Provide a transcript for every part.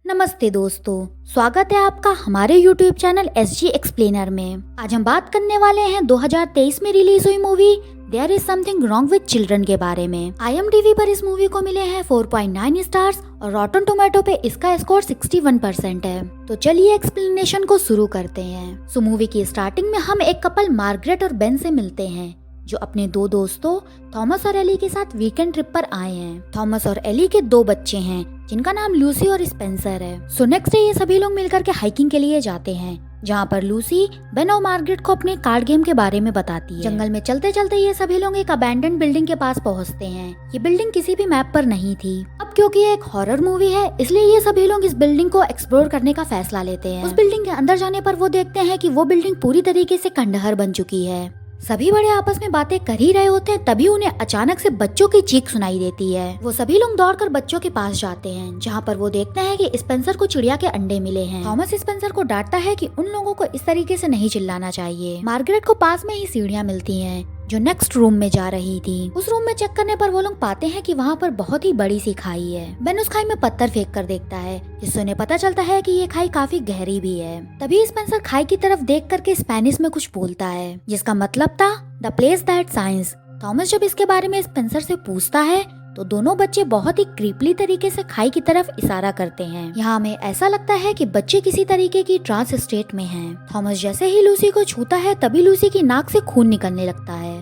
नमस्ते दोस्तों, स्वागत है आपका हमारे YouTube चैनल SG एक्सप्लेनर में। आज हम बात करने वाले हैं 2023 में रिलीज हुई movie there is something wrong with children के बारे में। IMDb पर इस मूवी को मिले हैं 4.9 स्टार्स और रॉटन टोमेटो पे इसका स्कोर 61% है। तो चलिए एक्सप्लेनेशन को शुरू करते हैं। मूवी की स्टार्टिंग में हम एक कपल मार्गरेट और बेन से मिलते हैं जो अपने दो दोस्तों थॉमस और एली के साथ वीकेंड ट्रिप पर आए हैं। थॉमस और एली के दो बच्चे हैं जिनका नाम लूसी और स्पेंसर है। नेक्स्ट डे ये सभी लोग मिलकर के हाइकिंग के लिए जाते हैं जहाँ पर लूसी बेन और मार्गरेट को अपने कार्ड गेम के बारे में बताती है। जंगल में चलते चलते ये सभी लोग एक अबैंडन बिल्डिंग के पास पहुँचते हैं। ये बिल्डिंग किसी भी मैप पर नहीं थी। अब क्योंकि ये एक हॉरर मूवी है इसलिए ये सभी लोग इस बिल्डिंग को एक्सप्लोर करने का फैसला लेते हैं। उस बिल्डिंग के अंदर जाने पर वो देखते हैं कि वो बिल्डिंग पूरी तरीके से खंडहर बन चुकी है। सभी बड़े आपस में बातें कर ही रहे होते हैं तभी उन्हें अचानक से बच्चों की चीख सुनाई देती है। वो सभी लोग दौड़कर बच्चों के पास जाते हैं जहाँ पर वो देखते हैं कि स्पेंसर को चिड़िया के अंडे मिले हैं। थॉमस स्पेंसर को डांटता है कि उन लोगों को इस तरीके से नहीं चिल्लाना चाहिए। मार्गरेट को पास में ही सीढ़ियाँ मिलती हैं जो नेक्स्ट रूम में जा रही थी। उस रूम में चेक करने पर वो लोग पाते हैं कि वहाँ पर बहुत ही बड़ी सी खाई है। बेन उस खाई में पत्थर फेंक कर देखता है जिससे उन्हें पता चलता है कि ये खाई काफी गहरी भी है। तभी स्पेंसर खाई की तरफ देख करके स्पेनिश में कुछ बोलता है जिसका मतलब था the place that science. Thomas जब इसके बारे में स्पेंसर से पूछता है तो दोनों बच्चे बहुत ही क्रीपली तरीके से खाई की तरफ इशारा करते हैं। यहाँ हमें ऐसा लगता है कि बच्चे किसी तरीके की ट्रांस स्टेट में हैं। थॉमस जैसे ही लूसी को छूता है तभी लूसी की नाक से खून निकलने लगता है।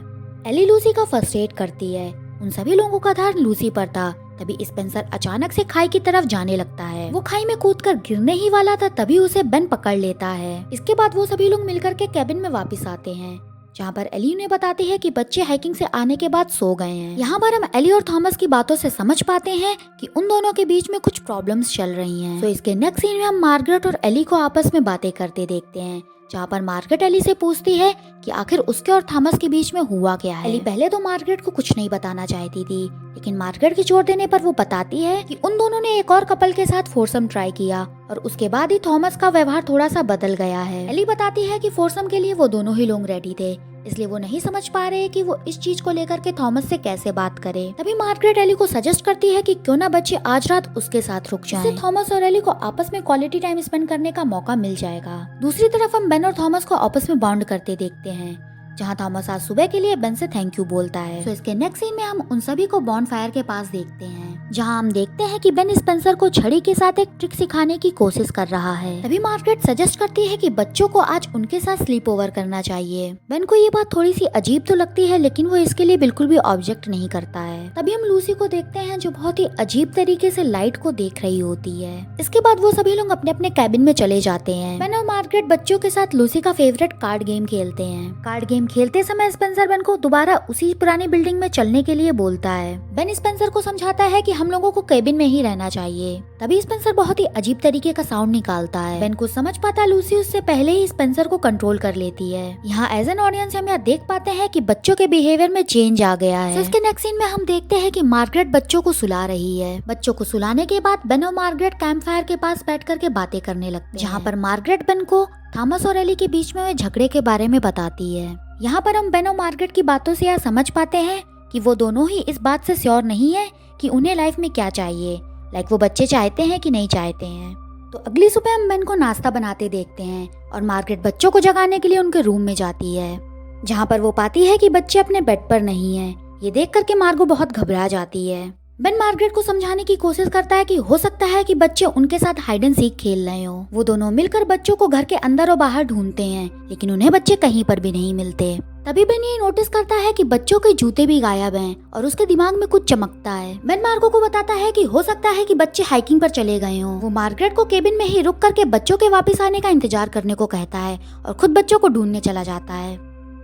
एली लूसी का फर्स्ट एड करती है। उन सभी लोगों का ध्यान लूसी पर था। तभी स्पेंसर अचानक से खाई की तरफ जाने लगता है। वो खाई में कूदकर गिरने ही वाला था तभी उसे बेन पकड़ लेता है। इसके बाद वो सभी लोग मिलकर के कैबिन में वापस आते हैं जहाँ पर एली उन्हें बताती है कि बच्चे हाइकिंग से आने के बाद सो गए हैं। यहाँ पर हम एली और थॉमस की बातों से समझ पाते हैं कि उन दोनों के बीच में कुछ प्रॉब्लम्स चल रही हैं। तो इसके नेक्स्ट सीन में हम मार्गरेट और एली को आपस में बातें करते देखते हैं जहाँ पर मार्गरेट एली से पूछती है कि आखिर उसके और थॉमस के बीच में हुआ क्या है। एली पहले तो मार्गरेट को कुछ नहीं बताना चाहती थी लेकिन मार्गरेट की जोर देने पर वो बताती है कि उन दोनों ने एक और कपल के साथ फोरसम ट्राई किया और उसके बाद ही थॉमस का व्यवहार थोड़ा सा बदल गया है। एली बताती है कि फोरसम के लिए वो दोनों ही लोग रेडी थे इसलिए वो नहीं समझ पा रहे कि वो इस चीज को लेकर के थॉमस से कैसे बात करे। तभी मार्गरेट एली को सजेस्ट करती है कि क्यों ना बच्चे आज रात उसके साथ रुक जाएं। इससे थॉमस और एली को आपस में क्वालिटी टाइम स्पेंड करने का मौका मिल जाएगा। दूसरी तरफ हम बेन और थॉमस को आपस में बॉन्ड करते देखते हैं जहाँ थॉमस आज सुबह के लिए बेन से थैंक यू बोलता है। तो इसके नेक्स्ट सीन में हम उन सभी को बॉन्ड फायर के पास देखते हैं जहाँ हम देखते हैं कि बेन स्पेंसर को छड़ी के साथ एक ट्रिक सिखाने की कोशिश कर रहा है। तभी मार्गरेट सजेस्ट करती है कि बच्चों को आज उनके साथ स्लीप ओवर करना चाहिए। बेन को ये बात थोड़ी सी अजीब तो लगती है लेकिन वो इसके लिए बिल्कुल भी ऑब्जेक्ट नहीं करता है। तभी हम लूसी को देखते हैं जो बहुत ही अजीब तरीके से लाइट को देख रही होती है। इसके बाद वो सभी लोग अपने अपने कैबिन में चले जाते हैं। बेन और मार्गरेट बच्चों के साथ लूसी का फेवरेट कार्ड गेम खेलते हैं। कार्ड गेम खेलते समय स्पेंसर बेन को दोबारा उसी पुरानी बिल्डिंग में चलने के लिए बोलता है। बेन स्पेंसर को समझाता है कि हम लोगों को केबिन में ही रहना चाहिए। तभी स्पेंसर बहुत ही अजीब तरीके का साउंड निकालता है। बेन को समझ पाता लूसी उससे पहले ही स्पेंसर को कंट्रोल कर लेती है। यहाँ एज एन ऑडियंस हम यहाँ देख पाते हैं कि बच्चों के बिहेवियर में चेंज आ गया है। इसके नेक्स्ट सीन में हम देखते हैं कि मार्गरेट बच्चों को सुला रही है। बच्चों को सुलाने के बाद बेन और मार्गरेट कैंप फायर के पास बैठ करके बातें करने लगते हैं जहाँ पर मार्गरेट बेन को थॉमस और एली के बीच में हुए झगड़े के बारे में बताती है। यहाँ पर हम बेन और मार्गरेट की बातों से यह समझ पाते हैं कि वो दोनों ही इस बात से श्योर नहीं है कि उन्हें लाइफ में क्या चाहिए, लाइक वो बच्चे चाहते हैं कि नहीं चाहते हैं। तो अगली सुबह हम बेन को नाश्ता बनाते देखते हैं और मार्गरेट बच्चों को जगाने के लिए उनके रूम में जाती है जहाँ पर वो पाती है कि बच्चे अपने बेड पर नहीं है। ये देख करके मार्गो बहुत घबरा जाती है। बेन मार्गरेट को समझाने की कोशिश करता है कि हो सकता है कि बच्चे उनके साथ हाइड एंड सीक खेल रहे हो। वो दोनों मिलकर बच्चों को घर के अंदर और बाहर ढूंढते हैं लेकिन उन्हें बच्चे कहीं पर भी नहीं मिलते। तभी बेन ये नोटिस करता है कि बच्चों के जूते भी गायब हैं और उसके दिमाग में कुछ चमकता है। बेन मार्गो को बताता है कि हो सकता है कि बच्चे हाइकिंग पर चले गए हों। वो मार्गरेट को केबिन में ही रुक करके बच्चों के वापस आने का इंतजार करने को कहता है और खुद बच्चों को ढूंढने चला जाता है।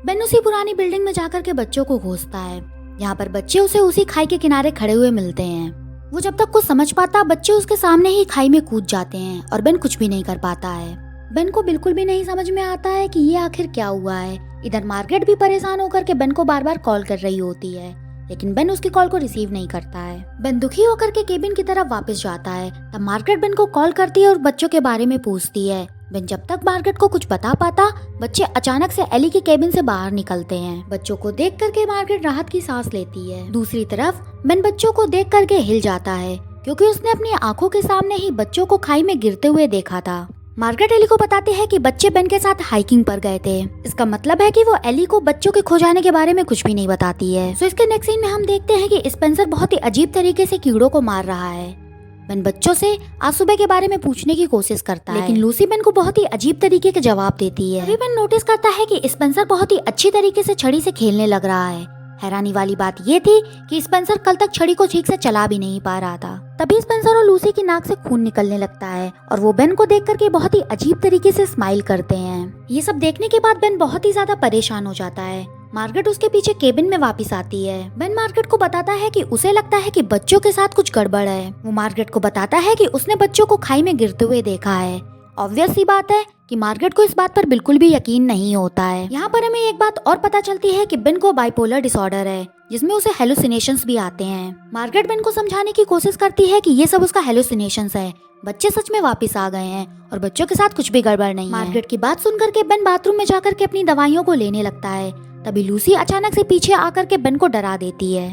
बेन उसी पुरानी बिल्डिंग में जाकर के बच्चों को खोजता है। यहाँ पर बच्चे उसे उसी खाई के किनारे खड़े हुए मिलते हैं। वो जब तक कुछ समझ पाता बच्चे उसके सामने ही खाई में कूद जाते हैं और बेन कुछ भी नहीं कर पाता है। बेन को बिल्कुल भी नहीं समझ में आता है कि ये आखिर क्या हुआ है। इधर मार्गरेट भी परेशान होकर के बेन को बार बार कॉल कर रही होती है लेकिन बेन उसकी कॉल को रिसीव नहीं करता है। बेन दुखी होकर के केबिन की तरफ वापस जाता है। तब मार्गरेट बेन को कॉल करती है और बच्चों के बारे में पूछती है। बेन जब तक मार्गरेट को कुछ बता पाता बच्चे अचानक से एली के केबिन से बाहर निकलते हैं। बच्चों को देख करके मार्गरेट राहत की सांस लेती है। दूसरी तरफ बेन बच्चों को देख करके हिल जाता है क्योंकि उसने अपनी आंखों के सामने ही बच्चों को खाई में गिरते हुए देखा था। मार्गरेट एली को बताते हैं कि बच्चे बेन के साथ हाइकिंग पर गए थे। इसका मतलब है कि वो एली को बच्चों के खो जाने के बारे में कुछ भी नहीं बताती है। सो इसके नेक्स्ट सीन में हम देखते हैं कि स्पेंसर बहुत ही अजीब तरीके से कीड़ों को मार रहा है। बेन बच्चों से आज सुबह के बारे में पूछने की कोशिश करता है, लेकिन लूसी बेन को बहुत ही अजीब तरीके के जवाब देती है। तभी बेन नोटिस करता है कि स्पेंसर बहुत ही अच्छी तरीके से छड़ी से खेलने लग रहा है। हैरानी वाली बात ये थी कि स्पेंसर कल तक छड़ी को ठीक से चला भी नहीं पा रहा था। तभी स्पेंसर और लूसी की नाक से खून निकलने लगता है और वो बेन को देख करके बहुत ही अजीब तरीके से स्माइल करते हैं। ये सब देखने के बाद बेन बहुत ही ज्यादा परेशान हो जाता है। मार्गरेट उसके पीछे केबिन में वापस आती है। बेन मार्गरेट को बताता है कि उसे लगता है कि बच्चों के साथ कुछ गड़बड़ है। वो मार्गरेट को बताता है कि उसने बच्चों को खाई में गिरते हुए देखा है। ऑब्वियस सी बात है कि मार्गरेट को इस बात पर बिल्कुल भी यकीन नहीं होता है। यहाँ पर हमें एक बात और पता चलती है कि बेन को बाइपोलर डिसऑर्डर है, जिसमें उसे हेलुसिनेशंस भी आते हैं। मार्गरेट बेन को समझाने की कोशिश करती है कि ये सब उसका हेलुसिनेशंस है, बच्चे सच में वापस आ गए हैं और बच्चों के साथ कुछ भी गड़बड़ नहीं है। मार्गरेट की बात सुनकर के बेन बाथरूम में जाकर के अपनी दवाइयों को लेने लगता है। तभी लूसी अचानक से पीछे आकर के बेन को डरा देती है।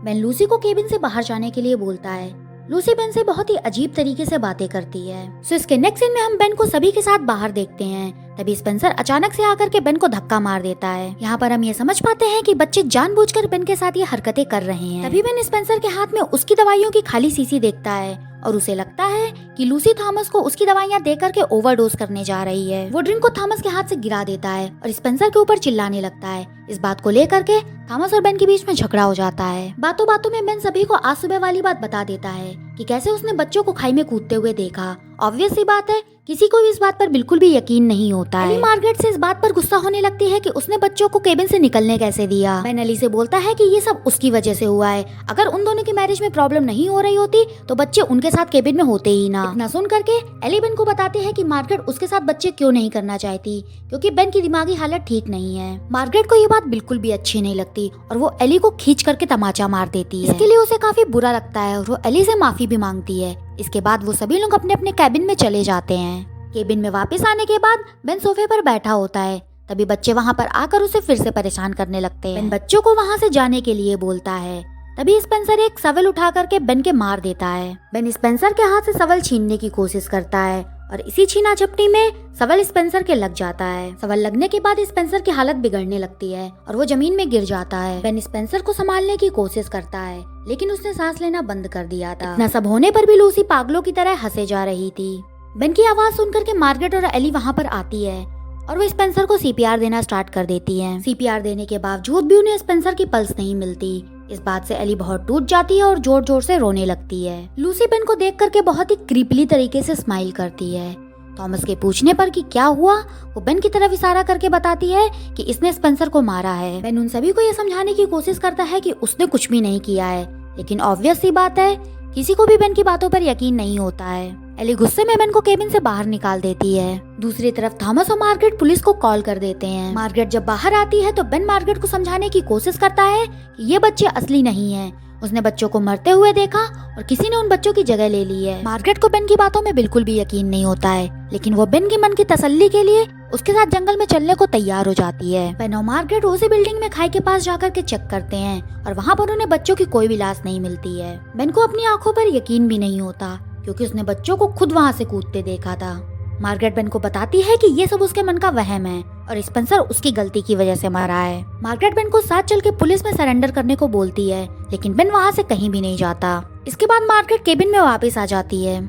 बेन लूसी को केबिन से बाहर जाने के लिए बोलता है। लूसी बेन से बहुत ही अजीब तरीके से बातें करती है। सो इसके नेक्स्ट सीन में हम बेन को सभी के साथ बाहर देखते हैं। तभी स्पेंसर अचानक से आकर के बेन को धक्का मार देता है। यहाँ पर हम ये समझ पाते हैं कि बच्चे जानबूझकर बेन के साथ ये हरकतें कर रहे हैं। तभी बेन स्पेंसर के हाथ में उसकी दवाइयों की खाली शीशी देखता है और उसे लगता है कि लूसी थॉमस को उसकी दवाइयाँ दे करके ओवरडोज करने जा रही है। वो ड्रिंक को थॉमस के हाथ से गिरा देता है और स्पेंसर के ऊपर चिल्लाने लगता है। इस बात को लेकर के थॉमस और बेन के बीच में झगड़ा हो जाता है। बातों बातों में बेन सभी को आज सुबह वाली बात बता देता है कि कैसे उसने बच्चों को खाई में कूदते हुए देखा। ऑब्वियस सी बात है, किसी को भी इस बात पर बिल्कुल भी यकीन नहीं होता है। एली मार्गरेट से इस बात पर गुस्सा होने लगती है कि उसने बच्चों को केबिन से निकलने कैसे दिया। बेन एली से बोलता है कि ये सब उसकी वजह से हुआ है। अगर उन दोनों की मैरिज में प्रॉब्लम नहीं हो रही होती तो बच्चे उनके साथ केबिन में होते ही ना। इतना सुन करके एली बेन को बताते हैं कि मार्गरेट उसके साथ बच्चे क्यों नहीं करना चाहती, क्योंकि बेन की दिमागी हालत ठीक नहीं है। मार्गरेट को ये बात बिल्कुल भी अच्छी नहीं लगती और वो एली को खींच करके तमाचा मार देती है। इसके लिए उसे काफी बुरा लगता है और वो एली से माफी भी मांगती है। इसके बाद वो सभी लोग अपने अपने कैबिन में चले जाते हैं। केबिन में वापस आने के बाद बेन सोफे पर बैठा होता है। तभी बच्चे वहाँ पर आकर उसे फिर से परेशान करने लगते हैं। बेन बच्चों को वहाँ से जाने के लिए बोलता है। तभी स्पेंसर एक शवल उठा करके बेन के मार देता है। बेन स्पेंसर के हाथ से शवल छीनने की कोशिश करता है और इसी छीना झपटी में शवल स्पेंसर के लग जाता है। शवल लगने के बाद स्पेंसर की हालत बिगड़ने लगती है और वो जमीन में गिर जाता है। बेन स्पेंसर को संभालने की कोशिश करता है, लेकिन उसने सांस लेना बंद कर दिया था। इतना सब होने पर भी लूसी पागलों की तरह हंसे जा रही थी। बेन की आवाज सुनकर के मार्गरेट और एली वहाँ पर आती है और वो स्पेंसर को सीपीआर देना स्टार्ट कर देती है। सीपीआर देने के बावजूद भी उन्हें स्पेंसर की पल्स नहीं मिलती। इस बात से एली बहुत टूट जाती है और जोर जोर से रोने लगती है। लूसी बेन को देख करके बहुत ही क्रीपली तरीके से स्माइल करती है। थॉमस के पूछने पर कि क्या हुआ, वो बेन की तरफ इशारा करके बताती है कि इसने स्पेंसर को मारा है। बेन उन सभी को ये समझाने की कोशिश करता है कि उसने कुछ भी नहीं किया है, लेकिन ऑब्वियस सी बात है, किसी को भी बेन की बातों पर यकीन नहीं होता है। एली गुस्से में बेन को केबिन से बाहर निकाल देती है। दूसरी तरफ थॉमस और मार्गरेट पुलिस को कॉल कर देते हैं। मार्गरेट जब बाहर आती है तो बेन मार्गरेट को समझाने की कोशिश करता है कि ये बच्चे असली नहीं हैं। उसने बच्चों को मरते हुए देखा और किसी ने उन बच्चों की जगह ले ली है। मार्गरेट को बेन की बातों में बिल्कुल भी यकीन नहीं होता है, लेकिन वो बेन के मन की तसल्ली के लिए उसके साथ जंगल में चलने को तैयार हो जाती है। बेन और मार्गरेट उसी बिल्डिंग में खाई के पास जाकर के चेक करते हैं और वहाँ पर उन्हें बच्चों की कोई भी लाश नहीं मिलती है। बेन को अपनी आंखों पर यकीन भी नहीं होता, क्योंकि उसने बच्चों को खुद वहाँ से कूदते देखा था। मार्गरेट बेन को बताती है कि ये सब उसके मन का वहम है और स्पेंसर उसकी गलती की वजह से मारा है। मार्गरेट बेन को साथ चल के पुलिस में सरेंडर करने को बोलती है, लेकिन बेन वहाँ से कहीं भी नहीं जाता। इसके बाद मार्गरेट केबिन में वापस आ जाती है।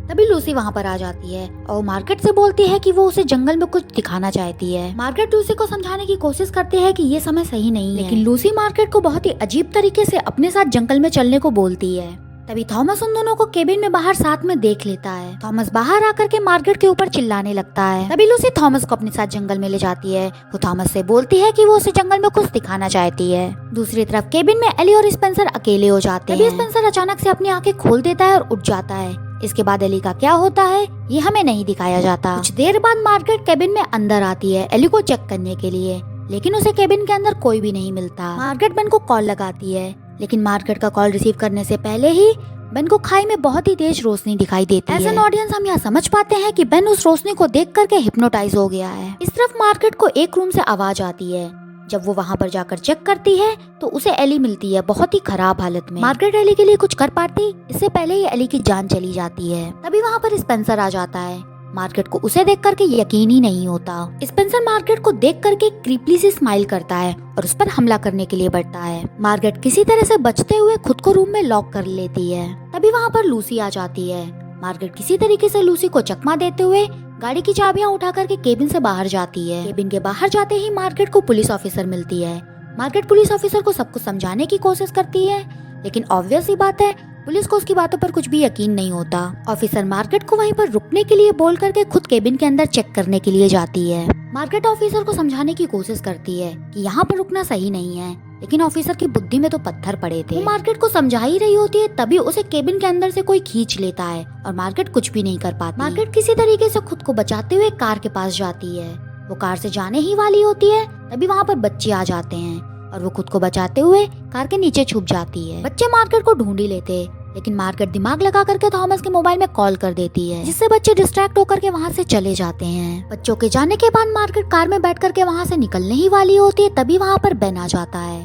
तभी लूसी वहाँ पर आ जाती है और मार्गरेट से बोलती है कि वो उसे जंगल में कुछ दिखाना चाहती है। मार्गरेट लूसी को समझाने की कोशिश करती है कि ये समय सही नहीं है, लेकिन लूसी मार्गरेट को बहुत ही अजीब तरीके से अपने साथ जंगल में चलने को बोलती है। तभी थॉमस उन दोनों को केबिन में बाहर साथ में देख लेता है। थॉमस बाहर आकर के मार्गरेट के ऊपर चिल्लाने लगता है। तभी लूसी थॉमस को अपने साथ जंगल में ले जाती है। वो थॉमस से बोलती है कि वो उसे जंगल में कुछ दिखाना चाहती है। दूसरी तरफ केबिन में एली और स्पेंसर अकेले हो जाते हैं। तभी स्पेंसर अचानक से अपनी आंखें खोल देता है और उठ जाता है। इसके बाद एली का क्या होता है ये हमें नहीं दिखाया जाता। कुछ देर बाद मार्गरेट केबिन में अंदर आती है एली को चेक करने के लिए, लेकिन उसे केबिन के अंदर कोई भी नहीं मिलता। मार्गरेट बेन को कॉल लगाती है, लेकिन मार्गरेट का कॉल रिसीव करने से पहले ही बेन को खाई में बहुत ही तेज रोशनी दिखाई देती है। एज एन ऑडियंस हम यहाँ समझ पाते हैं कि बेन उस रोशनी को देख करके हिप्नोटाइज हो गया है। इस तरफ मार्गरेट को एक रूम से आवाज आती है। जब वो वहाँ पर जाकर चेक करती है तो उसे एली मिलती है बहुत ही खराब हालत में। मार्गरेट एली के लिए कुछ कर पाती इससे पहले ही एली की जान चली जाती है। तभी वहाँ पर स्पेंसर आ जाता है। मार्गरेट को उसे देख करके यकीन ही नहीं होता। स्पेंसर मार्गरेट को देख करके क्रीपली से स्माइल करता है और उस पर हमला करने के लिए बढ़ता है। मार्गरेट किसी तरह से बचते हुए खुद को रूम में लॉक कर लेती है। तभी वहाँ पर लूसी आ जाती है। मार्गरेट किसी तरीके से लूसी को चकमा देते हुए गाड़ी की चाबियां उठा करके केबिन से बाहर जाती है। केबिन के बाहर जाते ही मार्गरेट को पुलिस ऑफिसर मिलती है। मार्गरेट पुलिस ऑफिसर को सब कुछ समझाने की कोशिश करती है, लेकिन ऑब्वियस सी बात है पुलिस को उसकी बातों पर कुछ भी यकीन नहीं होता। ऑफिसर मार्गरेट को वहीं पर रुकने के लिए बोल करके खुद केबिन के अंदर चेक करने के लिए जाती है। मार्गरेट ऑफिसर को समझाने की कोशिश करती है कि यहाँ पर रुकना सही नहीं है, लेकिन ऑफिसर की बुद्धि में तो पत्थर पड़े थे। वो मार्गरेट को समझा ही रही होती है, तभी उसे केबिन के अंदर से कोई खींच लेता है और मार्गरेट कुछ भी नहीं कर पाती। मार्गरेट किसी तरीके से खुद को बचाते हुए कार के पास जाती है। वो कार से जाने ही वाली होती है, तभी वहाँ पर बच्चे आ जाते हैं और वो खुद को बचाते हुए कार के नीचे छुप जाती है। बच्चे मार्गरेट को ढूंढ ही लेते, लेकिन मार्गरेट दिमाग लगा करके थॉमस के मोबाइल में कॉल कर देती है, जिससे बच्चे डिस्ट्रैक्ट होकर के वहाँ से चले जाते हैं। बच्चों के जाने के बाद मार्गरेट कार में बैठ करके वहाँ से निकलने ही वाली होती है, तभी वहाँ पर बेन आ जाता है।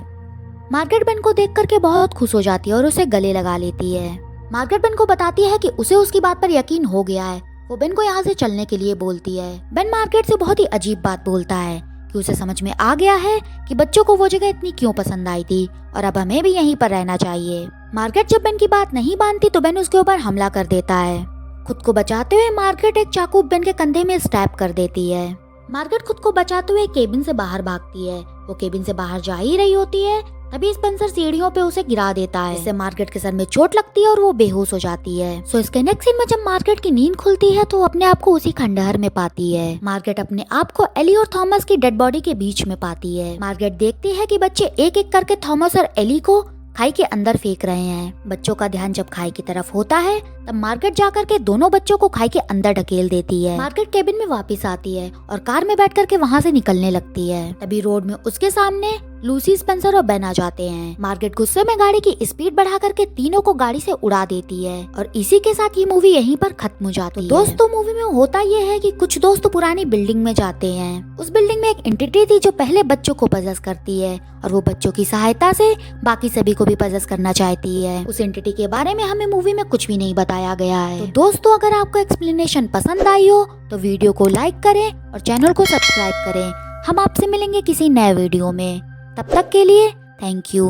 मार्गरेट बेन को देख करके बहुत खुश हो जाती है और उसे गले लगा लेती है। मार्गरेट बेन को बताती है कि उसे उसकी बात पर यकीन हो गया है। वो बेन को यहाँ से चलने के लिए बोलती है। बेन मार्गरेट से बहुत ही अजीब बात बोलता है कि उसे समझ में आ गया है कि बच्चों को वो जगह इतनी क्यों पसंद आई थी और अब हमें भी यहीं पर रहना चाहिए। मार्गरेट जब बेन की बात नहीं मानती तो बेन उसके ऊपर हमला कर देता है। खुद को बचाते हुए मार्गरेट एक चाकू बेन के कंधे में स्टैब कर देती है। मार्गरेट खुद को बचाते हुए केबिन से बाहर भागती है। वो केबिन से बाहर जा ही रही होती है, तभी स्पेंसर सीढ़ियों पे उसे गिरा देता है, इससे मार्गरेट के सर में चोट लगती है और वो बेहोश हो जाती है। सो इसके नेक्स्ट सीन में जब मार्गरेट की नींद खुलती है तो वो अपने आप को उसी खंडहर में पाती है। मार्गरेट अपने आप को एली और थॉमस की डेड बॉडी के बीच में पाती है। मार्गरेट देखती है कि बच्चे एक एक करके थॉमस और एली को खाई के अंदर फेंक रहे हैं। बच्चों का ध्यान जब खाई की तरफ होता है तब मार्गरेट जाकर के दोनों बच्चों को खाई के अंदर ढकेल देती है। मार्गरेट केबिन में वापस आती है और कार में बैठ करके वहाँ से निकलने लगती है। तभी रोड में उसके सामने लूसी, स्पेंसर और बेन आ जाते हैं। मार्गरेट गुस्से में गाड़ी की स्पीड बढ़ा करके तीनों को गाड़ी से उड़ा देती है और इसी के साथ ये मूवी यहीं पर खत्म हो जाती है। दोस्तों मूवी में होता ये है कि कुछ दोस्त पुरानी बिल्डिंग में जाते हैं। उस बिल्डिंग में एक एंटिटी थी जो पहले बच्चों को पजेस करती है और वो बच्चों की सहायता से बाकी सभी को भी पजेस करना चाहती है। उस एंटिटी के बारे में हमें मूवी में कुछ भी नहीं बताया गया है। तो दोस्तों अगर आपको एक्सप्लेनेशन पसंद आई हो तो वीडियो को लाइक करें और चैनल को सब्सक्राइब करें। हम आपसे मिलेंगे किसी नए वीडियो में, तब तक के लिए थैंक यू।